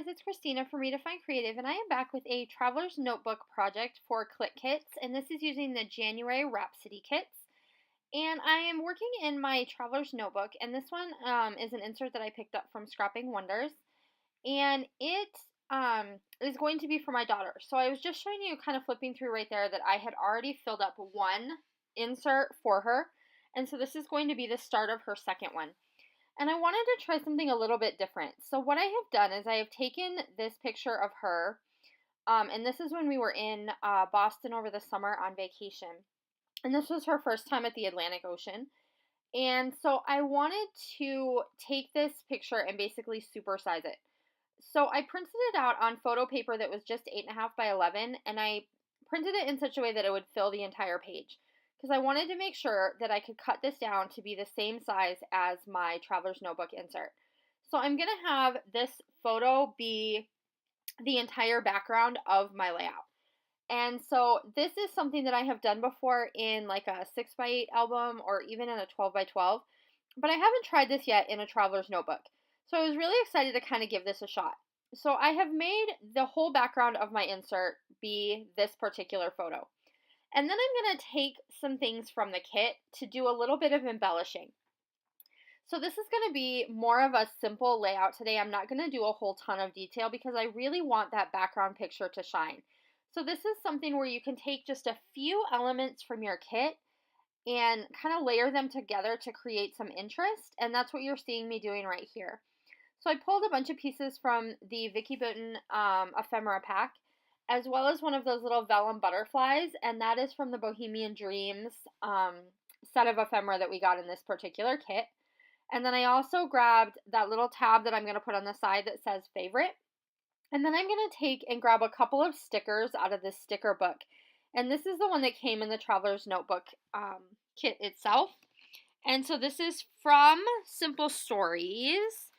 guys, it's Christina from Redefine Creative, and I am back with a traveler's notebook project for Clique kits, and this is using the January Rhapsody kits. And I am working in my traveler's notebook, and this one is an insert that I picked up from Scrapping Wonders, and it is going to be for my daughter. So I was just showing you, kind of flipping through right there, that I had already filled up one insert for her, and so this is going to be the start of her second one. And I wanted to try something a little bit different. So what I have done is I have taken this picture of her, and this is when we were in Boston over the summer on vacation. And this was her first time at the Atlantic Ocean. And so I wanted to take this picture and basically supersize it. So I printed it out on photo paper that was just 8.5 by 11, and I printed it in such a way that it would fill the entire page, because I wanted to make sure that I could cut this down to be the same size as my traveler's notebook insert. So I'm going to have this photo be the entire background of my layout. And so this is something that I have done before in like a 6 by 8 album or even in a 12 by 12, but I haven't tried this yet in a traveler's notebook. So I was really excited to kind of give this a shot. So I have made the whole background of my insert be this particular photo. And then I'm going to take some things from the kit to do a little bit of embellishing. So this is going to be more of a simple layout today. I'm not going to do a whole ton of detail because I really want that background picture to shine. So this is something where you can take just a few elements from your kit and kind of layer them together to create some interest. And that's what you're seeing me doing right here. So I pulled a bunch of pieces from the Vicki Boutin ephemera pack, as well as one of those little vellum butterflies, and that is from the Bohemian Dreams set of ephemera that we got in this particular kit. And then I also grabbed that little tab that I'm going to put on the side that says favorite. And then I'm going to take and grab a couple of stickers out of this sticker book. And this is the one that came in the Traveler's Notebook kit itself. And so this is from Simple Stories,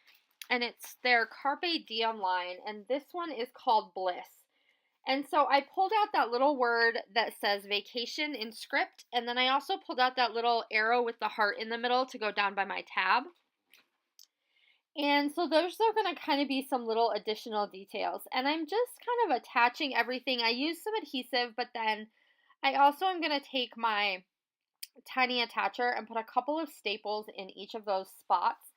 and it's their Carpe Diem line, and this one is called Bliss. And so I pulled out that little word that says vacation in script, and then I also pulled out that little arrow with the heart in the middle to go down by my tab. And so those are going to kind of be some little additional details. And I'm just kind of attaching everything. I used some adhesive, but then I also am going to take my tiny attacher and put a couple of staples in each of those spots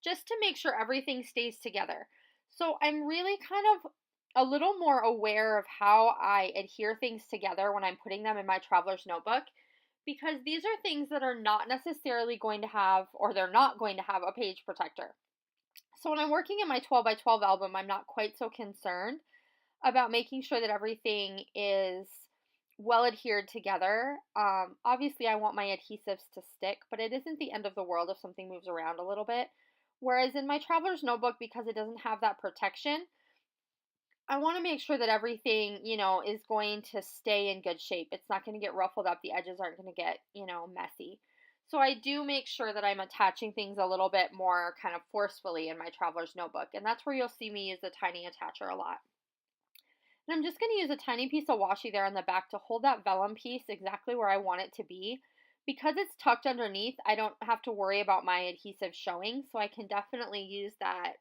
just to make sure everything stays together. So I'm really kind of a little more aware of how I adhere things together when I'm putting them in my traveler's notebook, because these are things that are not necessarily going to have, or they're not going to have, a page protector. So when I'm working in my 12 by 12 album, I'm not quite so concerned about making sure that everything is well adhered together. Obviously I want my adhesives to stick, but it isn't the end of the world if something moves around a little bit. Whereas in my traveler's notebook, because it doesn't have that protection, I want to make sure that everything, is going to stay in good shape. It's not going to get ruffled up. The edges aren't going to get, messy. So I do make sure that I'm attaching things a little bit more kind of forcefully in my traveler's notebook. And that's where you'll see me use the tiny attacher a lot. And I'm just going to use a tiny piece of washi there on the back to hold that vellum piece exactly where I want it to be. Because it's tucked underneath, I don't have to worry about my adhesive showing. So I can definitely use that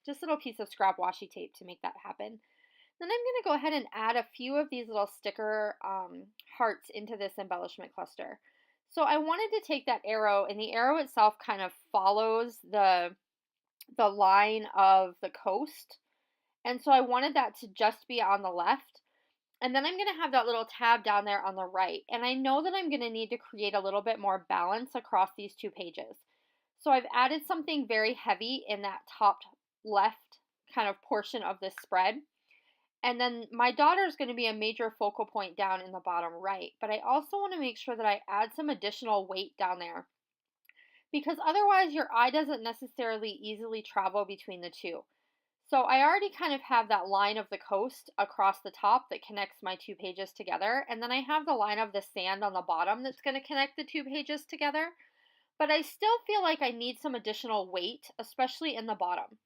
just little piece of scrap washi tape to make that happen. Then I'm going to go ahead and add a few of these little sticker hearts into this embellishment cluster. So I wanted to take that arrow, and the arrow itself kind of follows the line of the coast. And so I wanted that to just be on the left. And then I'm going to have that little tab down there on the right. And I know that I'm going to need to create a little bit more balance across these two pages. So I've added something very heavy in that top left kind of portion of this spread. And then my daughter is going to be a major focal point down in the bottom right. But I also want to make sure that I add some additional weight down there, because otherwise your eye doesn't necessarily easily travel between the two. So I already kind of have that line of the coast across the top that connects my two pages together. And then I have the line of the sand on the bottom that's going to connect the two pages together. But I still feel like I need some additional weight, especially in the bottom.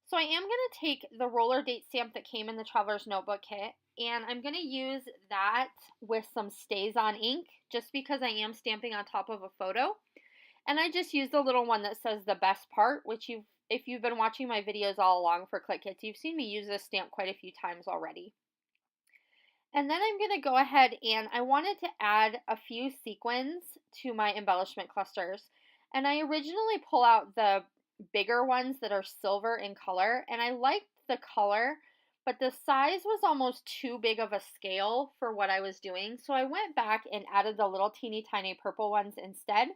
So I am going to take the roller date stamp that came in the Traveler's Notebook kit, and I'm going to use that with some Stays-On ink, just because I am stamping on top of a photo. And I just used the little one that says the best part, which if you've been watching my videos all along for Clique Kits, you've seen me use this stamp quite a few times already. And then I'm going to go ahead and I wanted to add a few sequins to my embellishment clusters. And I originally pull out the bigger ones that are silver in color, and I liked the color, but the size was almost too big of a scale for what I was doing. So I went back and added the little teeny tiny purple ones instead.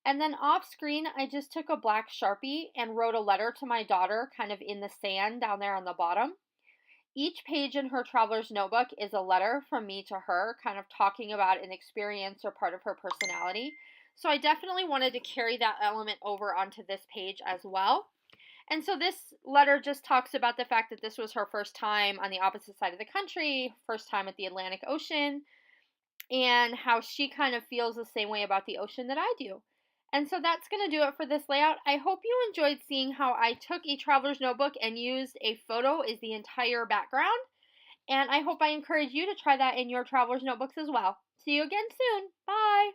And then off screen, I just took a black Sharpie and wrote a letter to my daughter kind of in the sand down there on the bottom. Each page in her traveler's notebook is a letter from me to her, kind of talking about an experience or part of her personality. So I definitely wanted to carry that element over onto this page as well. And so this letter just talks about the fact that this was her first time on the opposite side of the country, first time at the Atlantic Ocean, and how she kind of feels the same way about the ocean that I do. And so that's going to do it for this layout. I hope you enjoyed seeing how I took a traveler's notebook and used a photo as the entire background. And I hope I encourage you to try that in your traveler's notebooks as well. See you again soon. Bye.